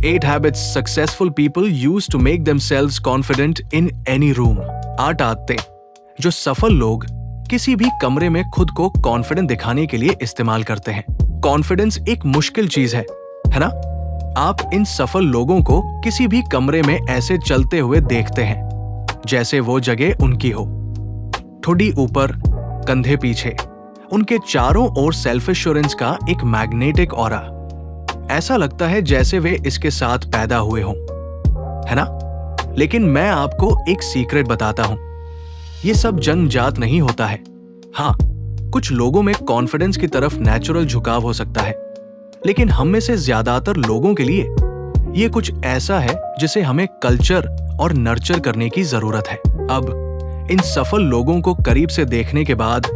8 habits successful people use to make themselves confident in any room. 8 आदतें जो सफल लोग किसी भी कमरे में खुद को कॉन्फिडेंट दिखाने के लिए इस्तेमाल करते हैं। कॉन्फिडेंस एक मुश्किल चीज है ना? आप इन सफल लोगों को किसी भी कमरे में ऐसे चलते हुए देखते हैं जैसे वो जगह उनकी हो। ठुड्डी ऊपर, कंधे पीछे, उनके चारों ओर सेल्फ एश्योरेंस का एक मैग्नेटिक ऑरा। ऐसा लगता है जैसे वे इसके साथ पैदा हुए हों, है ना? लेकिन मैं आपको एक सीक्रेट बताता हूं, ये सब जन्मजात नहीं होता है। हाँ, कुछ लोगों में कॉन्फिडेंस की तरफ नेचुरल झुकाव हो सकता है, लेकिन हम में से ज्यादातर लोगों के लिए ये कुछ ऐसा है जिसे हमें कल्चर और नर्चर करने की जरूरत है। अब इन सफल लोगों को करीब से देखने के बाद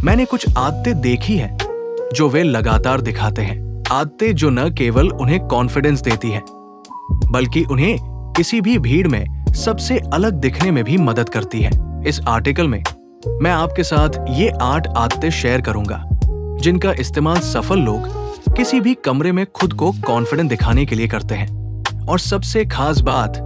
मैंने कुछ आदतें देखी हैं जो वे लगातार दिखाते हैं। आदतें जो न केवल उन्हें कॉन्फिडेंस देती हैं, बल्कि उन्हें किसी भी भीड़ में सबसे अलग दिखने में भी मदद करती हैं। इस आर्टिकल में मैं आपके साथ ये 8 आदतें शेयर करूंगा जिनका इस्तेमाल सफल लोग किसी भी कमरे में खुद को कॉन्फिडेंट दिखाने के लिए करते हैं। और सबसे खास बात,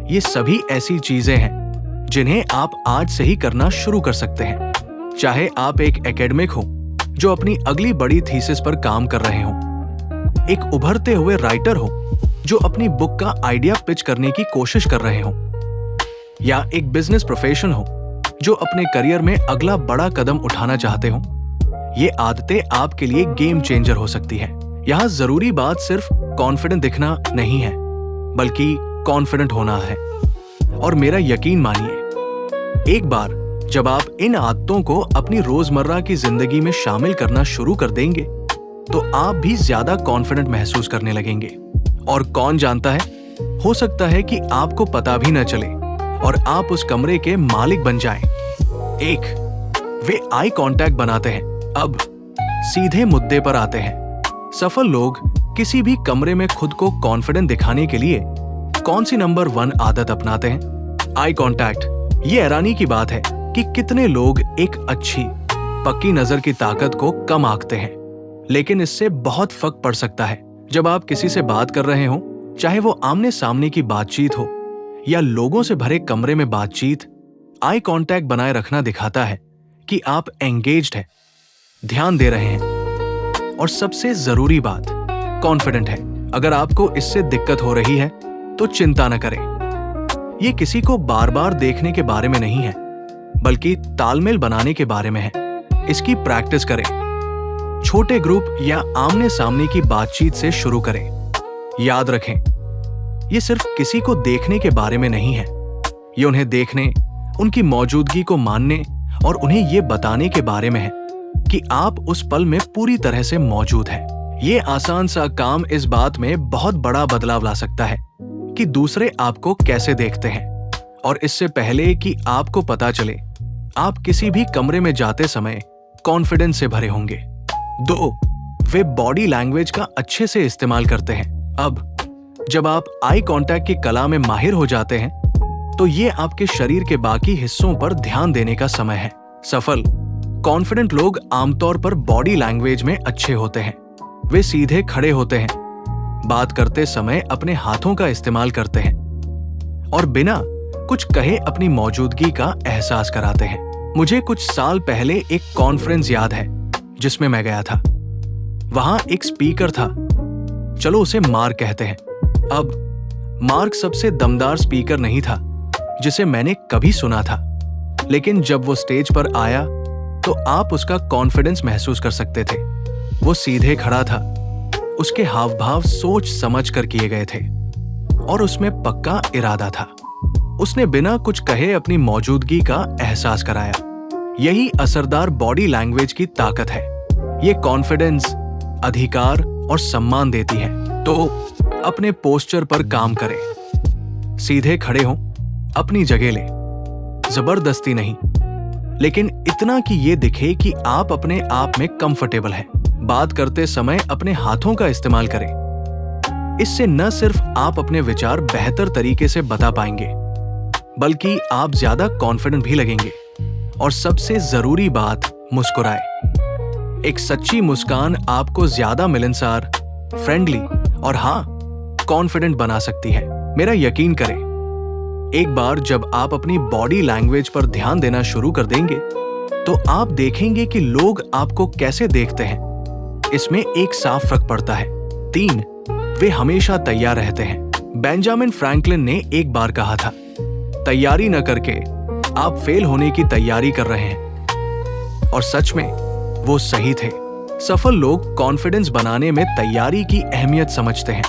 ये सभी ऐसी चीजें हैं जिन्हें आप आज से ही करना शुरू कर सकते हैं। चाहे आप एक एकेडमिक हो जो अपनी अगली बड़ी थीसिस पर काम कर रहे हों, एक उभरते हुए राइटर हो जो अपनी बुक का आइडिया पिच करने की कोशिश कर रहे हो, या एक बिजनेस प्रोफेशन हो जो अपने करियर में अगला बड़ा कदम उठाना चाहते हो। ये आदतें आपके लिए गेम चेंजर हो सकती हैं। यहाँ जरूरी बात सिर्फ कॉन्फिडेंट दिखना नहीं है, बल्कि कॉन्फिडेंट होना है। और मेरा यकीन मानिए, एक बार जब आप इन आदतों को अपनी रोजमर्रा की जिंदगी में शामिल करना शुरू कर देंगे तो आप भी ज्यादा कॉन्फिडेंट महसूस करने लगेंगे। और कौन जानता है, हो सकता है कि आपको पता भी न चले और आप उस कमरे के मालिक बन जाएं। 1, वे आई कांटेक्ट बनाते हैं। अब सीधे मुद्दे पर आते हैं। सफल लोग किसी भी कमरे में खुद को कॉन्फिडेंट दिखाने के लिए कौन सी नंबर 1 आदत अपनाते हैं? Eye contact. ये हैरानी की बात है कि कितने लोग एक अच्छी पक्की नजर की ताकत को कम आंकते हैं, लेकिन इससे बहुत फर्क पड़ सकता है। जब आप किसी से बात कर रहे हो, चाहे वो आमने सामने की बातचीत हो या लोगों से भरे कमरे में बातचीत, आई कांटेक्ट बनाए रखना दिखाता है कि आप एंगेज्ड हैं, ध्यान दे रहे हैं और सबसे जरूरी बात, कॉन्फिडेंट है। अगर आपको इससे दिक्कत हो रही है तो चिंता न करें। ये किसी को बार बार देखने के बारे में नहीं है, बल्कि तालमेल बनाने के बारे में है। इसकी प्रैक्टिस करें। छोटे ग्रुप या आमने सामने की बातचीत से शुरू करें। याद रखें, ये सिर्फ किसी को देखने के बारे में नहीं है, ये उन्हें देखने, उनकी मौजूदगी को मानने और उन्हें ये बताने के बारे में है कि आप उस पल में पूरी तरह से मौजूद हैं। ये आसान सा काम इस बात में बहुत बड़ा बदलाव ला सकता है कि दूसरे आपको कैसे देखते हैं। और इससे पहले कि आपको पता चले, आप किसी भी कमरे में जाते समय कॉन्फिडेंस से भरे होंगे। 2, वे बॉडी लैंग्वेज का अच्छे से इस्तेमाल करते हैं। अब जब आप आई कांटेक्ट की कला में माहिर हो जाते हैं तो ये आपके शरीर के बाकी हिस्सों पर ध्यान देने का समय है। सफल कॉन्फिडेंट लोग आमतौर पर बॉडी लैंग्वेज में अच्छे होते हैं। वे सीधे खड़े होते हैं, बात करते समय अपने हाथों का इस्तेमाल करते हैं और बिना कुछ कहे अपनी मौजूदगी का एहसास कराते हैं। मुझे कुछ साल पहले एक कॉन्फ्रेंस याद है जिसमें मैं गया था। वहां एक स्पीकर था, चलो उसे मार्क कहते हैं। अब मार्क सबसे दमदार स्पीकर नहीं था जिसे मैंने कभी सुना था, लेकिन जब वो स्टेज पर आया तो आप उसका कॉन्फिडेंस महसूस कर सकते थे। वो सीधे खड़ा था, उसके हाव भाव सोच समझ कर किए गए थे और उसमें पक्का इरादा था। उसने बिना कुछ कहे अपनी मौजूदगी का एहसास कराया। यही असरदार बॉडी लैंग्वेज की ताकत है। ये कॉन्फिडेंस, अधिकार और सम्मान देती है। तो अपने पोस्चर पर काम करें। सीधे खड़े हों, अपनी जगह लें, जबरदस्ती नहीं, लेकिन इतना कि ये दिखे कि आप अपने आप में कंफर्टेबल हैं। बात करते समय अपने हाथों का इस्तेमाल करें। इससे न सिर्फ आप अपने विचार बेहतर तरीके से बता पाएंगे, बल्कि आप ज्यादा कॉन्फिडेंट भी लगेंगे। और सबसे जरूरी बात, मुस्कुराएं। एक सच्ची मुस्कान आपको ज्यादा मिलनसार, फ्रेंडली और हाँ, कॉन्फिडेंट बना सकती है। मेरा यकीन करें, एक बार जब आप अपनी बॉडी लैंग्वेज पर ध्यान देना शुरू कर देंगे तो आप देखेंगे कि लोग आपको कैसे देखते हैं। इसमें एक साफ फर्क पड़ता है। 3, वे हमेशा तैयार रहते हैं। बेंजामिन फ्रैंकलिन ने एक बार कहा था, तैयारी न करके आप फेल होने की तैयारी कर रहे हैं। और सच में वो सही थे। सफल लोग कॉन्फिडेंस बनाने में तैयारी की अहमियत समझते हैं।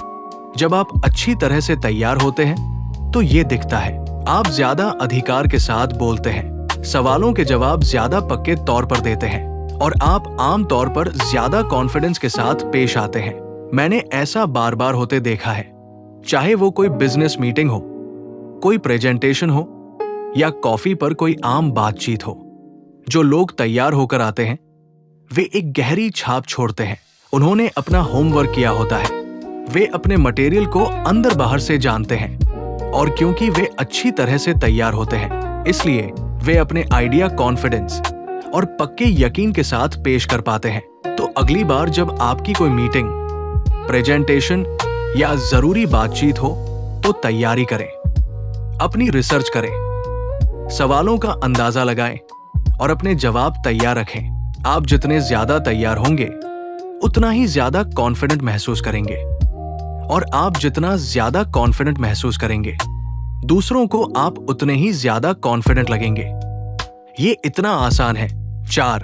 जब आप अच्छी तरह से तैयार होते हैं तो ये दिखता है। आप ज्यादा अधिकार के साथ बोलते हैं, सवालों के जवाब ज्यादा पक्के तौर पर देते हैं और आप आम तौर पर ज्यादा कॉन्फिडेंस के साथ पेश आते हैं। मैंने ऐसा बार बार होते देखा है, चाहे वो कोई बिजनेस मीटिंग हो, कोई प्रेजेंटेशन हो या कॉफी पर कोई आम बातचीत हो। जो लोग तैयार होकर आते हैं वे एक गहरी छाप छोड़ते हैं। उन्होंने अपना होमवर्क किया होता है, वे अपने मटेरियल को अंदर बाहर से जानते हैं और क्योंकि वे अच्छी तरह से तैयार होते हैं इसलिए वे अपने आइडिया कॉन्फिडेंस और पक्के यकीन के साथ पेश कर पाते हैं। तो अगली बार जब आपकी कोई मीटिंग, प्रेजेंटेशन या जरूरी बातचीत हो तो तैयारी करें, अपनी रिसर्च करें, सवालों का अंदाजा लगाएं और अपने जवाब तैयार रखें। आप जितने ज्यादा तैयार होंगे उतना ही ज्यादा कॉन्फिडेंट महसूस करेंगे और आप जितना ज्यादा कॉन्फिडेंट महसूस करेंगे दूसरों को आप उतने ही ज्यादा कॉन्फिडेंट लगेंगे। ये इतना आसान है। 4,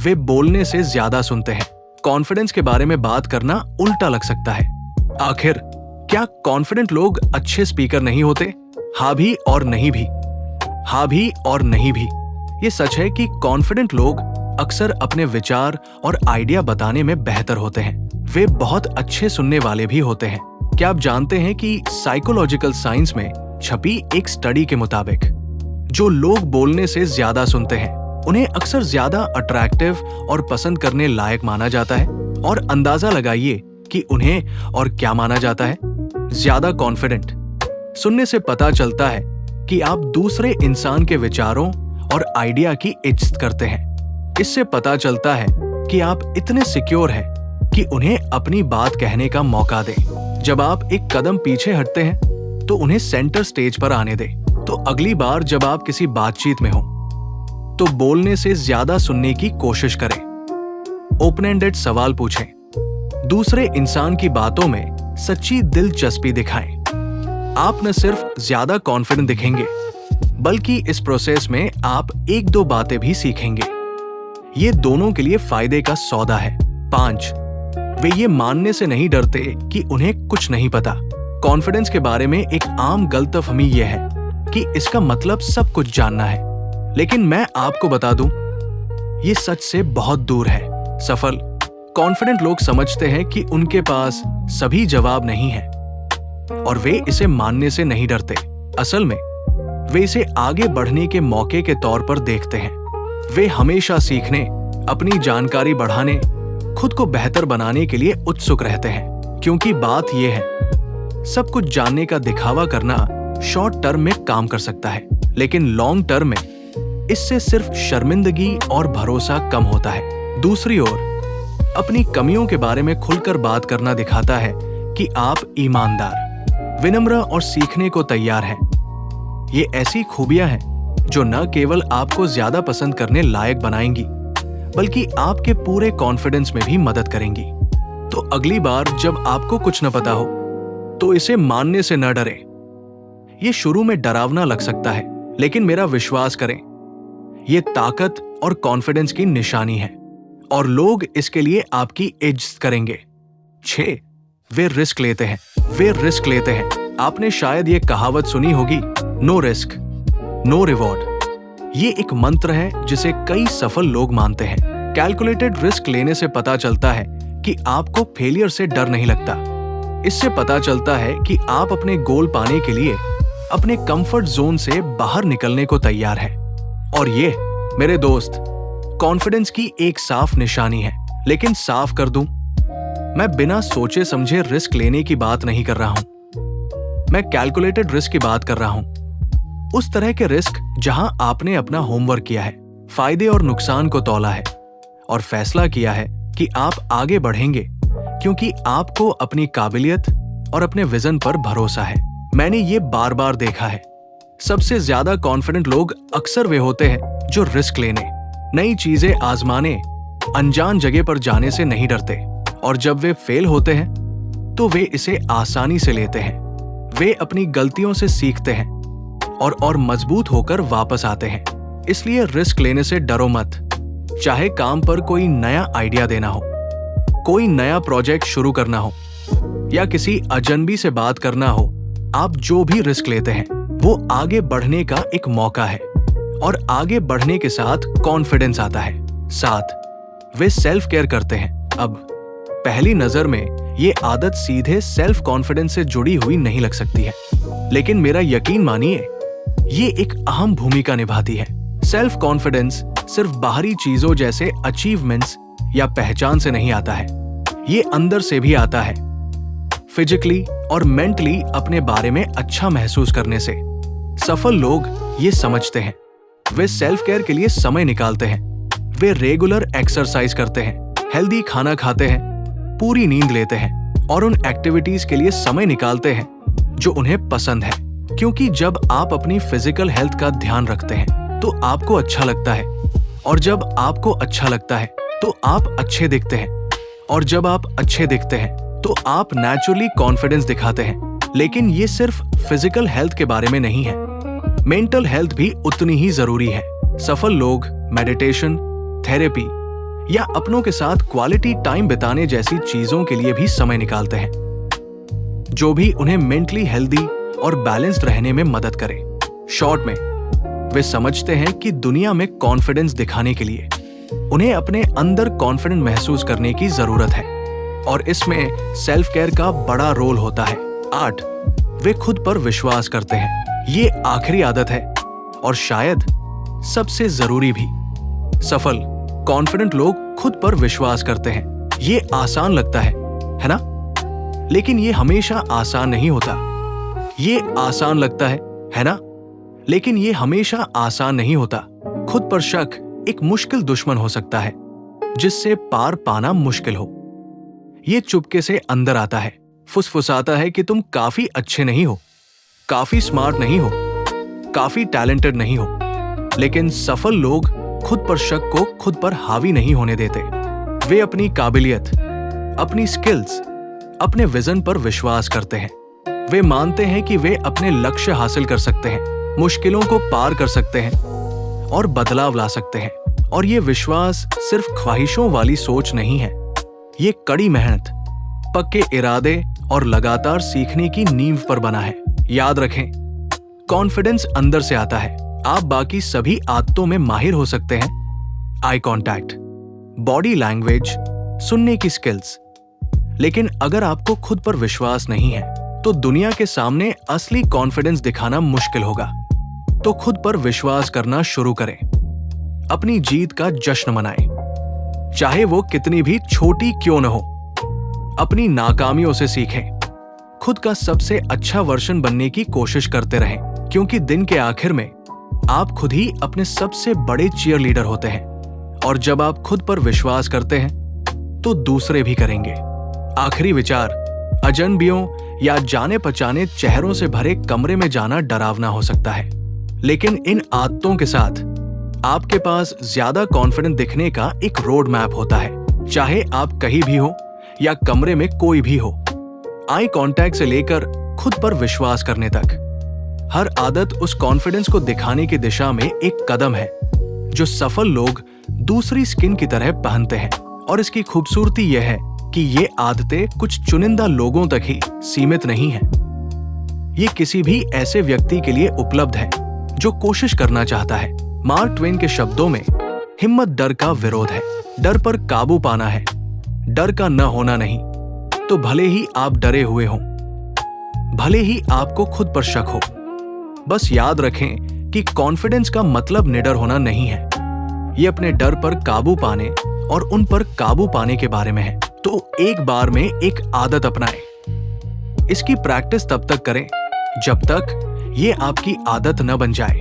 वे बोलने से ज्यादा सुनते हैं। कॉन्फिडेंस के बारे में बात करना उल्टा लग सकता है। आखिर क्या कॉन्फिडेंट लोग अच्छे स्पीकर नहीं होते? हाँ भी और नहीं भी। हाँ भी और नहीं भी। ये सच है कि कॉन्फिडेंट लोग अक्सर अपने विचार और आइडिया बताने में बेहतर होते हैं। वे बहुत अच्छे सुनने वाले भी होते हैं। क्या आप जानते हैं कि साइकोलॉजिकल साइंस में छपी एक स्टडी के मुताबिक जो लोग बोलने से ज्यादा सुनते हैं उन्हें अक्सर ज्यादा अट्रैक्टिव और पसंद करने लायक माना जाता है। और अंदाजा लगाइए कि उन्हें और क्या माना जाता है, ज्यादा कॉन्फिडेंट। सुनने से पता चलता है कि आप दूसरे इंसान के विचारों और आइडिया की इज्जत करते हैं। इससे पता चलता है कि आप इतने सिक्योर हैं कि उन्हें अपनी बात कहने का मौका दें। जब आप एक कदम पीछे हटते हैं तो उन्हें सेंटर स्टेज पर आने दें। तो अगली बार जब आप किसी बातचीत में हो तो बोलने से ज्यादा सुनने की कोशिश करें। ओपन एंडेड सवाल पूछें, दूसरे इंसान की बातों में सच्ची दिलचस्पी दिखाएं। आप न सिर्फ ज्यादा कॉन्फिडेंट दिखेंगे बल्कि इस प्रोसेस में आप 1-2 बातें भी सीखेंगे। ये दोनों के लिए फायदे का सौदा है। 5, वे ये मानने से नहीं डरते कि उन्हें कुछ नहीं पता। कॉन्फिडेंस के बारे में एक आम गलतफहमी यह है कि इसका मतलब सब कुछ जानना है, लेकिन मैं आपको बता दूं, ये सच से बहुत दूर है। सफल कॉन्फिडेंट लोग समझते हैं कि उनके पास सभी जवाब नहीं है और वे इसे मानने से नहीं डरते। असल में वे इसे आगे बढ़ने के मौके के तौर पर देखते हैं। वे हमेशा सीखने, अपनी जानकारी बढ़ाने, खुद को बेहतर बनाने के लिए उत्सुक रहते हैं। क्योंकि बात यह है, सब कुछ जानने का दिखावा करना शॉर्ट टर्म में काम कर सकता है, लेकिन लॉन्ग टर्म में इससे सिर्फ शर्मिंदगी और भरोसा कम होता है। दूसरी ओर अपनी कमियों के बारे में खुलकर बात करना दिखाता है कि आप ईमानदार, विनम्र और सीखने को तैयार हैं। ये ऐसी खूबियां हैं जो न केवल आपको ज्यादा पसंद करने लायक बनाएंगी बल्कि आपके पूरे कॉन्फिडेंस में भी मदद करेंगी। तो अगली बार जब आपको कुछ न पता हो तो इसे मानने से न डरें। ये शुरू में डरावना लग सकता है, लेकिन मेरा विश्वास करें, ये ताकत और कॉन्फिडेंस की निशानी है और लोग इसके लिए आपकी इज्जत करेंगे। 6, वे रिस्क लेते हैं। वे रिस्क लेते हैं। आपने शायद ये कहावत सुनी होगी, नो रिस्क नो रिवॉर्ड। ये एक मंत्र है जिसे कई सफल लोग मानते हैं। कैलकुलेटेड रिस्क लेने से पता चलता है कि आपको फेलियर से डर नहीं लगता। इससे पता चलता है कि आप अपने गोल पाने के लिए अपने कंफर्ट जोन से बाहर निकलने को तैयार हैं। और ये मेरे दोस्त कॉन्फिडेंस की एक साफ निशानी है। लेकिन साफ कर दूं, मैं बिना सोचे समझे रिस्क लेने की बात नहीं कर रहा हूं। मैं कैलकुलेटेड रिस्क की बात कर रहा हूं। उस तरह के रिस्क जहां आपने अपना होमवर्क किया है, फायदे और नुकसान को तौला है और फैसला किया है कि आप आगे बढ़ेंगे क्योंकि आपको अपनी काबिलियत, और अपने विजन पर भरोसा है। मैंने ये बार बार देखा है। सबसे ज्यादा कॉन्फिडेंट लोग अक्सर वे होते हैं जो रिस्क लेने, नई चीजें आजमाने, अनजान जगह पर जाने से नहीं डरते, और जब वे फेल होते हैं तो वे इसे आसानी से लेते हैं। वे अपनी गलतियों से सीखते हैं और मजबूत होकर वापस आते हैं। इसलिए रिस्क लेने से डरो मत। चाहे काम पर कोई नया आइडिया देना हो, कोई नया प्रोजेक्ट शुरू करना हो, या किसी अजनबी से बात करना हो, आप जो भी रिस्क लेते हैं वो आगे बढ़ने का एक मौका है, और आगे बढ़ने के साथ कॉन्फिडेंस आता है। 7, वे सेल्फ केयर करते हैं। अब पहली नजर में ये आदत सीधे सेल्फ कॉन्फिडेंस से जुड़ी हुई नहीं लग सकती है, लेकिन मेरा यकीन मानिए, ये एक अहम भूमिका निभाती है। सेल्फ कॉन्फिडेंस सिर्फ बाहरी चीजों जैसे अचीवमेंट्स या पहचान से नहीं आता है, ये अंदर से भी आता है। फिजिकली और मेंटली अपने बारे में अच्छा महसूस करने से। सफल लोग ये समझते हैं। वे सेल्फ केयर के लिए समय निकालते हैं। वे रेगुलर एक्सरसाइज करते हैं, हेल्दी खाना खाते हैं, पूरी नींद लेते हैं और उन एक्टिविटीज के लिए समय निकालते हैं जो उन्हें पसंद है। क्योंकि जब आप अपनी फिजिकल हेल्थ का ध्यान रखते हैं तो आपको अच्छा लगता है, और जब आपको अच्छा लगता है तो आप अच्छे दिखते हैं, और जब आप अच्छे दिखते हैं तो आप नेचुरली कॉन्फिडेंस दिखाते हैं। लेकिन ये सिर्फ फिजिकल हेल्थ के बारे में नहीं है, मेंटल हेल्थ भी उतनी ही जरूरी है। सफल लोग मेडिटेशन, थेरेपी या अपनों के साथ क्वालिटी टाइम बिताने जैसी चीजों के लिए भी समय निकालते हैं, जो भी उन्हें मेंटली हेल्दी और बैलेंस्ड रहने में मदद करे। शॉर्ट में, वे समझते हैं कि दुनिया में कॉन्फिडेंस दिखाने के लिए उन्हें अपने अंदर कॉन्फिडेंट महसूस करने की जरूरत है, और इसमें सेल्फ केयर का बड़ा रोल होता है। 8, वे खुद पर विश्वास करते हैं। ये आखिरी आदत है और शायद सबसे जरूरी भी। सफल कॉन्फिडेंट लोग खुद पर विश्वास करते हैं। ये आसान लगता है ना? लेकिन ये हमेशा आसान नहीं होता। ये आसान लगता है ना? लेकिन ये हमेशा आसान नहीं होता। खुद पर शक एक मुश्किल दुश्मन हो सकता है जिससे पार पाना मुश्किल हो। ये चुपके से अंदर आता है, फुसफुसाता है कि तुम काफी अच्छे नहीं हो, काफी स्मार्ट नहीं हो, काफी टैलेंटेड नहीं हो। लेकिन सफल लोग खुद पर शक को खुद पर हावी नहीं होने देते। वे अपनी काबिलियत, अपनी स्किल्स, अपने विजन पर विश्वास करते हैं। वे मानते हैं कि वे अपने लक्ष्य हासिल कर सकते हैं, मुश्किलों को पार कर सकते हैं और बदलाव ला सकते हैं। और ये विश्वास सिर्फ ख्वाहिशों वाली सोच नहीं है, ये कड़ी मेहनत, पक्के इरादे और लगातार सीखने की नींव पर बना है। याद रखें, कॉन्फिडेंस अंदर से आता है। आप बाकी सभी आदतों में माहिर हो सकते हैं, आई कांटेक्ट, बॉडी लैंग्वेज, सुनने की स्किल्स, लेकिन अगर आपको खुद पर विश्वास नहीं है तो दुनिया के सामने असली कॉन्फिडेंस दिखाना मुश्किल होगा। तो खुद पर विश्वास करना शुरू करें, अपनी जीत का जश्न मनाएं, चाहे वो कितनी भी छोटी क्यों न हो। अपनी नाकामियों से सीखें, खुद का सबसे अच्छा वर्जन बनने की कोशिश करते रहें, क्योंकि दिन के आखिर में आप खुद ही अपने सबसे बड़े चीयर लीडर होते हैं। और जब आप खुद पर विश्वास करते हैं तो दूसरे भी करेंगे। आखिरी विचार, अजनबियों या जाने पहचाने चेहरों से भरे कमरे में जाना डरावना हो सकता है, लेकिन इन आदतों के साथ आपके पास ज्यादा कॉन्फिडेंट दिखने का एक रोड मैप होता है। चाहे आप कहीं भी हो या कमरे में कोई भी हो, आई कांटेक्ट से लेकर खुद पर विश्वास करने तक, हर आदत उस कॉन्फिडेंस को दिखाने की दिशा में एक कदम है जो सफल लोग दूसरी स्किन की तरह पहनते हैं। और इसकी खूबसूरती यह है कि ये आदतें कुछ चुनिंदा लोगों तक ही सीमित नहीं है। ये किसी भी ऐसे व्यक्ति के लिए उपलब्ध है जो कोशिश करना चाहता है। मार्क ट्वेन के शब्दों में, हिम्मत डर का विरोध है। डर पर काबू पाना है, डर का न होना नहीं। तो भले ही आप डरे हुए हों, भले ही आपको खुद पर शक हो, बस याद रखें कि कॉन्फिडेंस का मतलब निडर होना नहीं है। ये अपने डर पर काबू पाने और उन पर काबू पाने के बारे में है। तो एक बार में एक आदत अपनाएं। इसकी प्रैक्टिस तब तक करें जब तक ये आपकी आदत न बन जाए।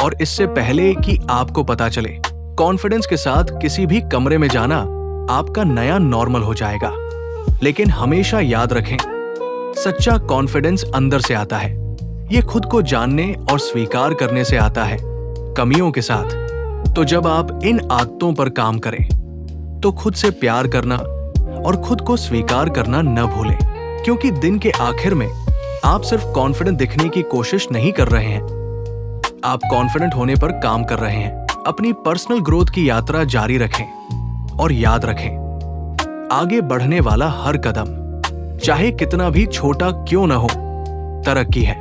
और इससे पहले कि आपको पता चले, कॉन्फिडेंस के साथ किसी भी कमरे में जाना आपका नया नॉर्मल हो जाएगा। लेकिन हमेशा याद रखें, सच्चा कॉन्फिडेंस अंदर से आता है। ये खुद को जानने और स्वीकार करने से आता है, कमियों के साथ। तो जब आप इन आदतों पर काम करें तो खुद से प्यार करना और खुद को स्वीकार करना न भूलें, क्योंकि दिन के आखिर में आप सिर्फ कॉन्फिडेंट दिखने की कोशिश नहीं कर रहे हैं, आप कॉन्फिडेंट होने पर काम कर रहे हैं। अपनी पर्सनल ग्रोथ की यात्रा जारी रखें और याद रखें, आगे बढ़ने वाला हर कदम, चाहे कितना भी छोटा क्यों न हो, तरक्की है।